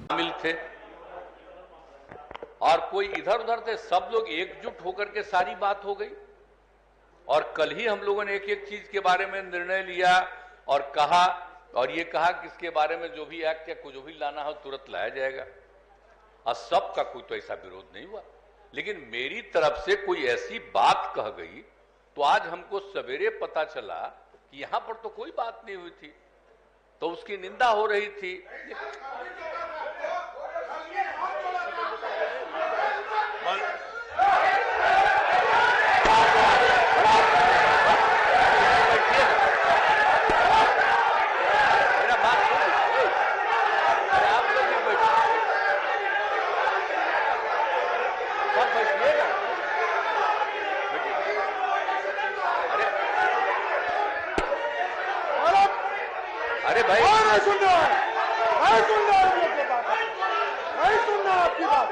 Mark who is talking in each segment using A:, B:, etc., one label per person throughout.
A: शामिल थे और कोई इधर उधर थे, सब लोग एकजुट होकर के सारी बात हो गई। और कल ही हम लोगों ने एक एक चीज के बारे में निर्णय लिया और कहा, और ये कहा कि इसके बारे में जो भी एक्ट या कुछ भी लाना हो तुरंत लाया जाएगा। और सबका कोई तो ऐसा विरोध नहीं हुआ, लेकिन मेरी तरफ से कोई ऐसी बात कह गई तो आज हमको सवेरे पता चला कि यहां पर तो कोई बात नहीं हुई थी, तो उसकी निंदा हो रही थी। मेरा बात सुनिए, अरे आप लोग भी बैठिए, सब बैठिए ना, अरे भाई
B: मैं सुन रहा हूं आपकी बात।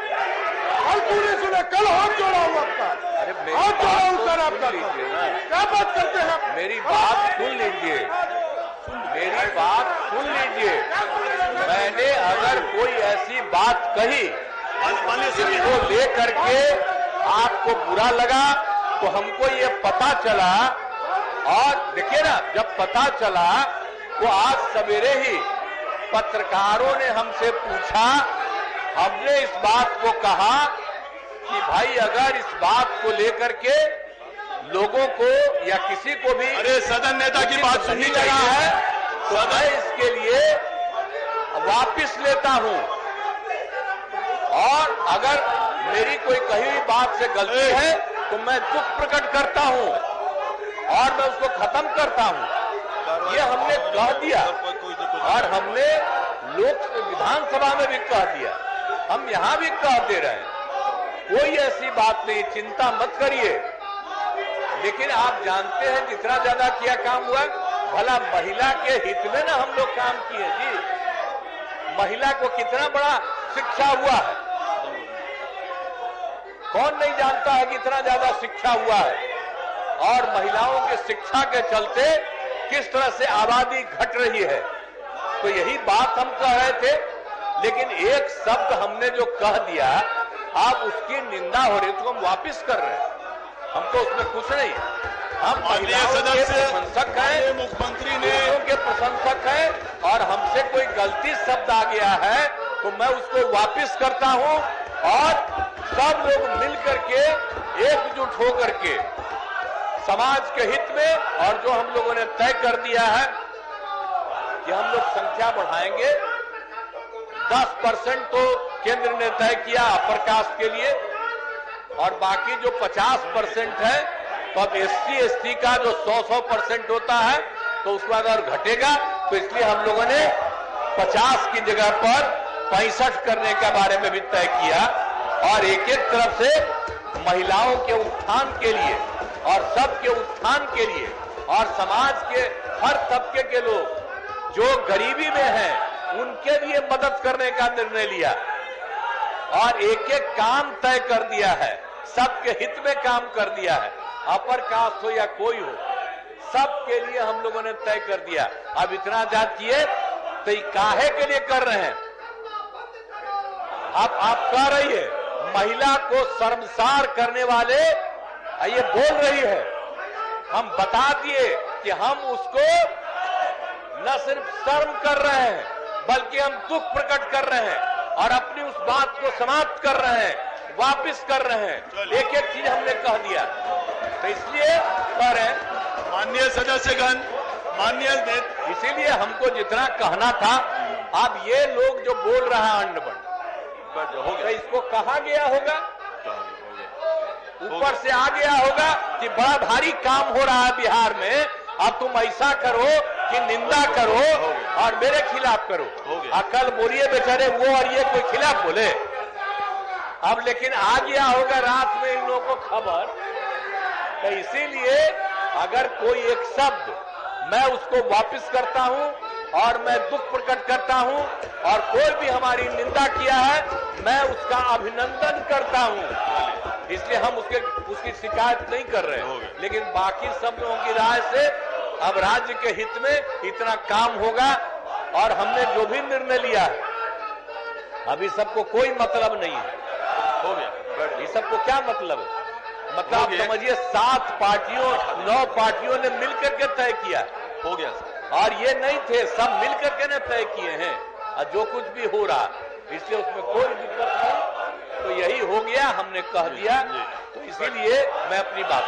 B: कल पूरी सुने, कल हाथ जोड़ा हूं आपका, हाथ जोड़ा हूं सर आपका। क्या बात करते हैं?
A: मेरी बात सुन लीजिए, मेरी बात सुन लीजिए। मैंने अगर कोई ऐसी बात कही जिसको लेकर के आपको बुरा लगा तो हमको ये पता चला, और देखिए ना, जब पता चला तो आज सवेरे ही पत्रकारों ने हमसे पूछा, हमने इस बात को कहा कि भाई अगर इस बात को लेकर के लोगों को या किसी को भी,
B: अरे सदन नेता की बात सुननी
A: लगा
B: चाहिए
A: है तो मैं इसके लिए वापस लेता हूं, और अगर मेरी कोई कही हुई बात से गलती है तो मैं दुख प्रकट करता हूं और मैं उसको खत्म करता हूं। ये हमने कह दिया और हमने विधानसभा में भी कह दिया, हम यहां भी कह दे रहे हैं, कोई ऐसी बात नहीं, चिंता मत करिए। लेकिन आप जानते हैं जितना ज्यादा किया काम हुआ, भला महिला के हित में ना हम लोग काम किए जी। महिला को कितना बड़ा शिक्षा हुआ है, कौन नहीं जानता है कि इतना ज्यादा शिक्षा हुआ है, और महिलाओं के शिक्षा के चलते किस तरह से आबादी घट रही है। तो यही बात हम कह रहे थे, लेकिन एक शब्द हमने जो कह दिया, आप उसकी निंदा हो रही, तो हम वापिस कर रहे हैं, हमको उसमें कुछ नहीं। हम महिलाओं के प्रशंसक हैं, मुख्यमंत्री ने के प्रशंसक हैं, और हमसे कोई गलती शब्द आ गया है तो मैं उसको वापिस करता हूं, और सब लोग मिलकर के एकजुट होकर के समाज के हित में, और जो हम लोगों ने तय कर दिया है कि हम लोग संख्या बढ़ाएंगे, 10% तो केंद्र ने तय किया अपर कास्ट के लिए, और बाकी जो 50% है, तो अब SC/ST का जो 100% होता है तो उसके बाद और घटेगा, तो इसलिए हम लोगों ने 50 की जगह पर 65 करने के बारे में भी तय किया। और एक एक तरफ से महिलाओं के उत्थान के लिए और सबके उत्थान के लिए, और समाज के हर तबके के लोग जो गरीबी में हैं उनके लिए मदद करने का निर्णय लिया, और एक एक काम तय कर दिया है, सबके हित में काम कर दिया है, अपर कास्ट हो या कोई हो, सबके लिए हम लोगों ने तय कर दिया। अब इतना जात किए तो ये काहे के लिए कर रहे हैं? अब आप कह रही है महिला को शर्मसार करने वाले, ये बोल रही है, हम बता दिए कि हम उसको न सिर्फ शर्म कर रहे हैं बल्कि हम दुख प्रकट कर रहे हैं और अपनी उस बात को समाप्त कर रहे हैं, वापिस कर रहे हैं। एक एक चीज हमने कह दिया, तो इसलिए कह रहे हैं
B: माननीय सदस्यगण, माननीय
A: इसीलिए हमको जितना कहना था, अब ये लोग जो बोल रहा है अंडबंड, तो इसको कहा गया होगा, ऊपर से आ गया होगा कि बड़ा भारी काम हो रहा है बिहार में, अब तुम ऐसा करो कि निंदा करो और मेरे खिलाफ करो। कल बोलिए बेचारे वो और ये कोई खिलाफ बोले, अब लेकिन आ गया होगा रात में इन लोगों को खबर, तो इसीलिए अगर कोई एक शब्द मैं उसको वापस करता हूं और मैं दुख प्रकट करता हूं, और कोई भी हमारी निंदा किया है मैं उसका अभिनंदन करता हूं, इसलिए हम उसकी शिकायत नहीं कर रहे। लेकिन बाकी सब लोगों की राय से अब राज्य के हित में इतना काम होगा, और हमने जो भी निर्णय लिया है अभी सबको कोई मतलब नहीं है।
C: हो गया,
A: ये सबको क्या मतलब है? मतलब समझिए 7 पार्टियों 9 पार्टियों ने मिलकर के तय किया।
C: हो गया सर।
A: और ये नहीं थे, सब मिलकर के ने तय किए हैं। और जो कुछ भी हो रहा इसलिए उसमें कोई दिक्कत नहीं। तो यही हो गया, हमने कह दिया, तो इसीलिए मैं अपनी बात